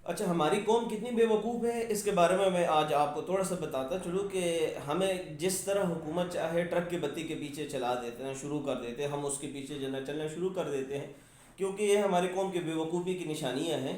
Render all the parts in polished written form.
اچھا، ہماری قوم کتنی بیوقوف ہے اس کے بارے میں آج آپ کو تھوڑا سا بتاتا چلوں کہ ہمیں جس طرح حکومت چاہے ٹرک کی بتی کے پیچھے چلا دیتے ہیں، شروع کر دیتے ہیں، ہم اس کے پیچھے جو ہے نا چلنا شروع کر دیتے ہیں، کیونکہ یہ ہماری قوم کی بیوقوفی کی نشانیاں ہیں۔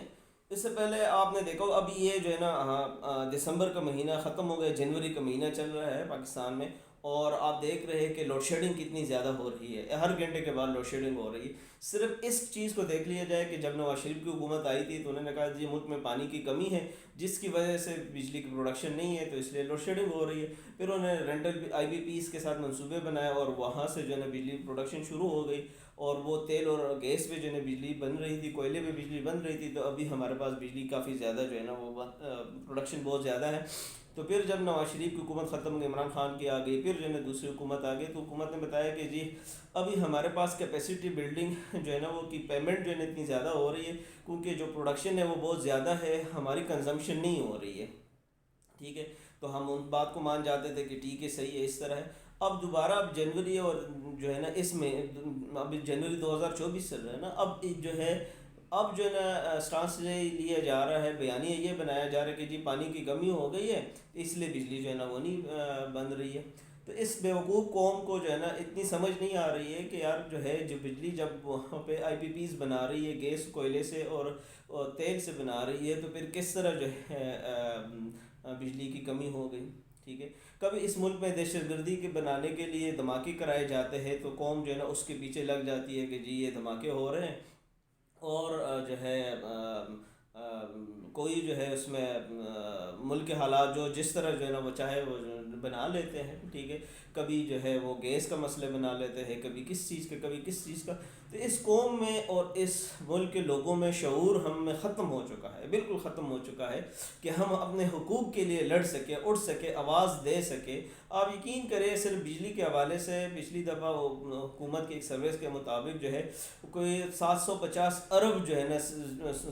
اس سے پہلے آپ نے دیکھا ہوگا، ابھی یہ جو ہے نا دسمبر کا مہینہ ختم ہو گیا، جنوری کا مہینہ چل رہا ہے پاکستان میں، اور آپ دیکھ رہے ہیں کہ لوڈ شیڈنگ کتنی زیادہ ہو رہی ہے، ہر گھنٹے کے بعد لوڈ شیڈنگ ہو رہی ہے۔ صرف اس چیز کو دیکھ لیا جائے کہ جب نواز شریف کی حکومت آئی تھی تو انہوں نے کہا جی ملک میں پانی کی کمی ہے، جس کی وجہ سے بجلی کی پروڈکشن نہیں ہے، تو اس لیے لوڈ شیڈنگ ہو رہی ہے۔ پھر انہوں نے رینٹل آئی بی پیز کے ساتھ منصوبے بنائے، اور وہاں سے جو ہے نا بجلی پروڈکشن شروع ہو گئی، اور وہ تیل اور گیس پہ جو ہے نا بجلی بن رہی تھی، کوئلے پہ بجلی بن رہی تھی، تو ابھی ہمارے پاس بجلی کافی زیادہ جو ہے نا وہ پروڈکشن بہت زیادہ ہے۔ تو پھر جب نواز شریف کی حکومت ختم ہو گئی، عمران خان کی آ گئی، پھر جو ہے نا دوسری حکومت آ گئی، تو حکومت نے بتایا کہ جی ابھی ہمارے پاس کیپیسٹی بلڈنگ جو ہے نا وہ کی پیمنٹ جو ہے نا اتنی زیادہ ہو رہی ہے، کیونکہ جو پروڈکشن ہے وہ بہت زیادہ ہے، ہماری کنزمپشن نہیں ہو رہی ہے۔ ٹھیک ہے، تو ہم ان بات کو مان جاتے تھے کہ ٹھیک ہے، صحیح ہے، اس طرح ہے۔ اب دوبارہ اب جنوری اور جو ہے نا اس میں اب جنوری 2024 چل رہا ہے نا، اب جو ہے اب جو ہے نا سٹانس لیا جا رہا ہے، بیانیہ یہ بنایا جا رہا ہے کہ جی پانی کی کمی ہو گئی ہے، اس لیے بجلی جو ہے نا وہ نہیں بن رہی ہے۔ تو اس بیوقوف قوم کو جو ہے نا اتنی سمجھ نہیں آ رہی ہے کہ یار جو ہے جو بجلی جب وہاں پہ آئی پی پیز بنا رہی ہے، گیس کوئلے سے اور تیل سے بنا رہی ہے، تو پھر کس طرح جو ہے بجلی کی کمی ہو گئی۔ ٹھیک ہے، کبھی اس ملک میں دہشت گردی کے بنانے کے لیے دھماکے کرائے جاتے ہیں، تو قوم جو ہے نا اس کے پیچھے لگ جاتی ہے کہ جی یہ دھماکے ہو رہے ہیں، اور جو ہے کوئی جو ہے اس میں ملک کے حالات جو جس طرح جو ہے نا وہ چاہے وہ بنا لیتے ہیں۔ ٹھیک ہے، کبھی جو ہے وہ گیس کا مسئلہ بنا لیتے ہیں، کبھی کس چیز کا، کبھی کس چیز کا۔ تو اس قوم میں اور اس ملک کے لوگوں میں شعور ہم میں ختم ہو چکا ہے، بالکل ختم ہو چکا ہے کہ ہم اپنے حقوق کے لیے لڑ سکے، اٹھ سکے، آواز دے سکے۔ آپ یقین کریں، صرف بجلی کے حوالے سے پچھلی دفعہ حکومت کی ایک سروس کے مطابق جو ہے کوئی 750 ارب جو ہے نا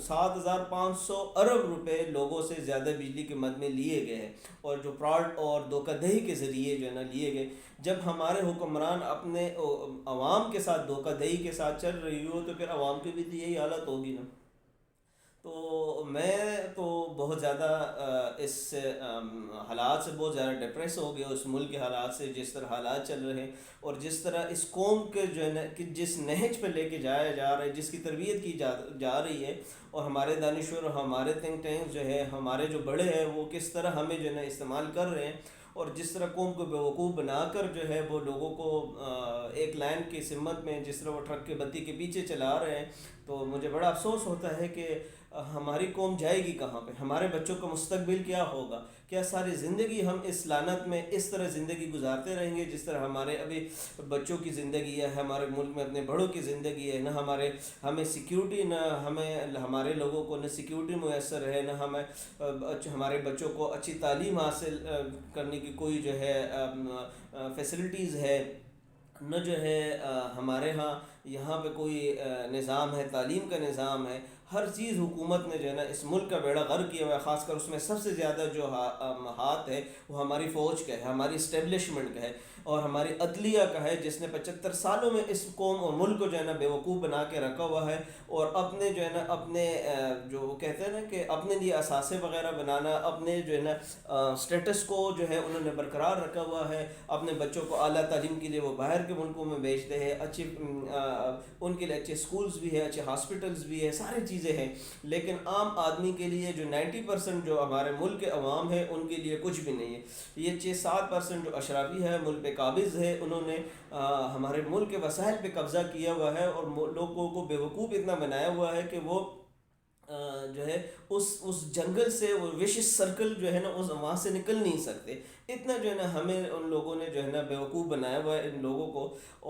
7500 ارب روپے لوگوں سے زیادہ بجلی کے مد میں لیے گئے ہیں، اور جو فراڈ اور دھوکہ دہی کے ذریعے جو ہے نا لیے گئے۔ جب ہمارے حکمران اپنے عوام کے ساتھ دھوکہ دہی کے ساتھ چل رہی ہو، تو پھر عوام کی بھی تو یہی حالت ہوگی نا۔ تو میں تو بہت زیادہ اس حالات سے بہت زیادہ ڈپریس ہو گیا، اس ملک کے حالات سے، جس طرح حالات چل رہے ہیں، اور جس طرح اس قوم کے جو ہے نا کہ جس نہج پہ لے کے جایا جا رہا ہے، جس کی تربیت کی جا رہی ہے، اور ہمارے دانشور، ہمارے تھنک ٹینک جو ہے، ہمارے جو بڑے ہیں، وہ کس طرح ہمیں جو ہے نا استعمال کر رہے ہیں، اور جس طرح قوم کو بیوقوف بنا کر جو ہے وہ لوگوں کو ایک لائن کی سمت میں جس طرح وہ ٹرک کے بتی کے پیچھے چلا رہے ہیں، تو مجھے بڑا افسوس ہوتا ہے کہ ہماری قوم جائے گی کہاں پہ، ہمارے بچوں کا مستقبل کیا ہوگا؟ کیا ساری زندگی ہم اس لعنت میں اس طرح زندگی گزارتے رہیں گے جس طرح ہمارے ابھی بچوں کی زندگی ہے، ہمارے ملک میں اپنے بڑوں کی زندگی ہے؟ نہ ہمیں سیکیورٹی، نہ ہمارے لوگوں کو نہ سیکیورٹی میسر ہے، نہ ہمارے بچوں کو اچھی تعلیم حاصل کرنے کی کوئی جو ہے فیسلٹیز ہے، نہ جو ہے ہمارے ہاں یہاں پہ کوئی نظام ہے، تعلیم کا نظام ہے۔ ہر چیز حکومت نے جو ہے نا اس ملک کا بیڑا غرق کیا ہوا ہے، خاص کر اس میں سب سے زیادہ جو ہاتھ ہے وہ ہماری فوج کا ہے، ہماری اسٹیبلشمنٹ کا ہے، اور ہماری عدلیہ کا ہے، جس نے 75 سالوں میں اس قوم اور ملک کو جو ہے نا بیوقوف بنا کے رکھا ہوا ہے، اور اپنے جو ہے نا اپنے جو وہ کہتے ہیں نا کہ اپنے لیے اثاثے وغیرہ بنانا، اپنے جو ہے نا اسٹیٹس کو جو ہے انہوں نے برقرار رکھا ہوا ہے۔ اپنے بچوں کو اعلیٰ تعلیم کے لیے وہ باہر کے ملکوں میں بھیجتے ہیں، اچھی ان کے لیے اچھے اسکولز بھی ہے، اچھے ہاسپٹلز بھی ہے، ساری چیزیں ہیں، لیکن عام آدمی کے لیے جو 90% جو ہمارے ملک کے عوام ہے ان کے لیے کچھ بھی نہیں ہے۔ یہ 6-7% جو اشرافی ہے، ملک پہ قابض ہے، انہوں نے ہمارے ملک کے وسائل پہ قبضہ کیا ہوا ہے، اور لوگوں کو بیوقوف اتنا بنایا ہوا ہے کہ وہ جو ہے اس جنگل سے، وہ وشش سرکل جو ہے نا اس وہاں سے نکل نہیں سکتے۔ اتنا جو ہے نا ہمیں ان لوگوں نے جو ہے نا بیوقوف بنایا ہوا ہے ان لوگوں کو،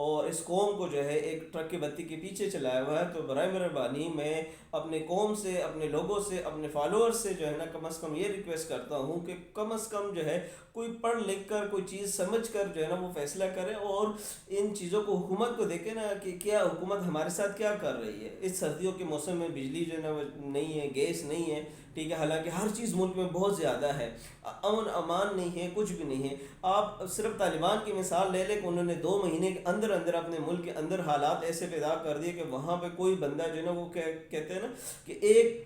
اور اس قوم کو جو ہے ایک ٹرک کی بتی کے پیچھے چلایا ہوا ہے۔ تو برائے مہربانی میں اپنے قوم سے، اپنے لوگوں سے، اپنے فالوورز سے جو ہے نا کم از کم یہ ریکویسٹ کرتا ہوں کہ کم از کم جو ہے کوئی پڑھ لکھ کر، کوئی چیز سمجھ کر جو ہے نا وہ فیصلہ کرے، اور ان چیزوں کو حکومت کو دیکھے نا کہ کیا حکومت ہمارے ساتھ کیا کر رہی ہے۔ اس سردیوں کے موسم میں بجلی جو ہے نا وہ نہیں ہے، گیس نہیں ہے، ٹھیک ہے، حالانکہ ہر چیز ملک میں بہت زیادہ ہے، امن امان نہیں ہے، کچھ بھی نہیں ہے۔ آپ صرف طالبان کی مثال لے لیں کہ انہوں نے 2 مہینے کے اندر اندر اپنے ملک کے اندر حالات ایسے پیدا کر دیے کہ وہاں پہ کوئی بندہ جو ہے نا وہ کہتے ہیں نا کہ ایک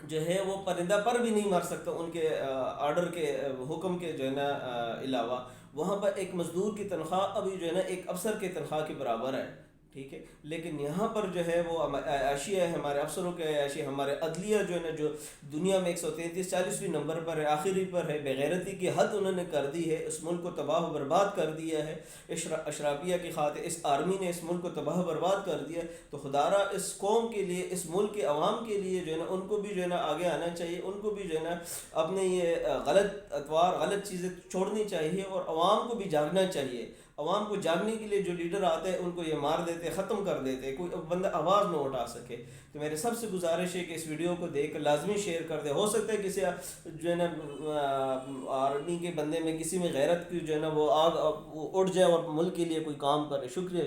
جو ہے وہ پرندہ پر بھی نہیں مار سکتا ان کے آرڈر کے حکم کے جو ہے نا علاوہ. وہاں پر ایک مزدور کی تنخواہ ابھی جو ہے نا ایک افسر کی تنخواہ کے برابر ہے. ٹھیک ہے. لیکن یہاں پر جو ہے وہ عیاشی ہے ہمارے افسروں کے عیاشی. ہمارے عدلیہ جو ہے نا جو دنیا میں 133-40ویں نمبر پر ہے, آخری پر ہے, بےغیرتی کی حد انہوں نے کر دی ہے, اس ملک کو تباہ و برباد کر دیا ہے. اشرافیہ کی خاطر اس آرمی نے اس ملک کو تباہ و برباد کر دیا. تو خدا را اس قوم کے لیے, اس ملک کے عوام کے لیے جو ہے نا ان کو بھی جو ہے نا آگے آنا چاہیے, ان کو بھی جو ہے نا اپنے یہ غلط اطوار, غلط چیزیں چھوڑنی چاہیے, اور عوام کو بھی جاگنا چاہیے. عوام کو جاگنے کے لیے جو لیڈر آتے ہیں ان کو یہ مار دیتے, ختم کر دیتے, کوئی بندہ آواز نہ اٹھا سکے. تو میرے سب سے گزارش ہے کہ اس ویڈیو کو دیکھ کر لازمی شیئر کر دے. ہو سکتا ہے کسی جو ہے نا آرمی کے بندے میں کسی میں غیرت کی جو ہے نا وہ آگ اٹھ جائے اور ملک کے لیے کوئی کام کرے. شکریہ.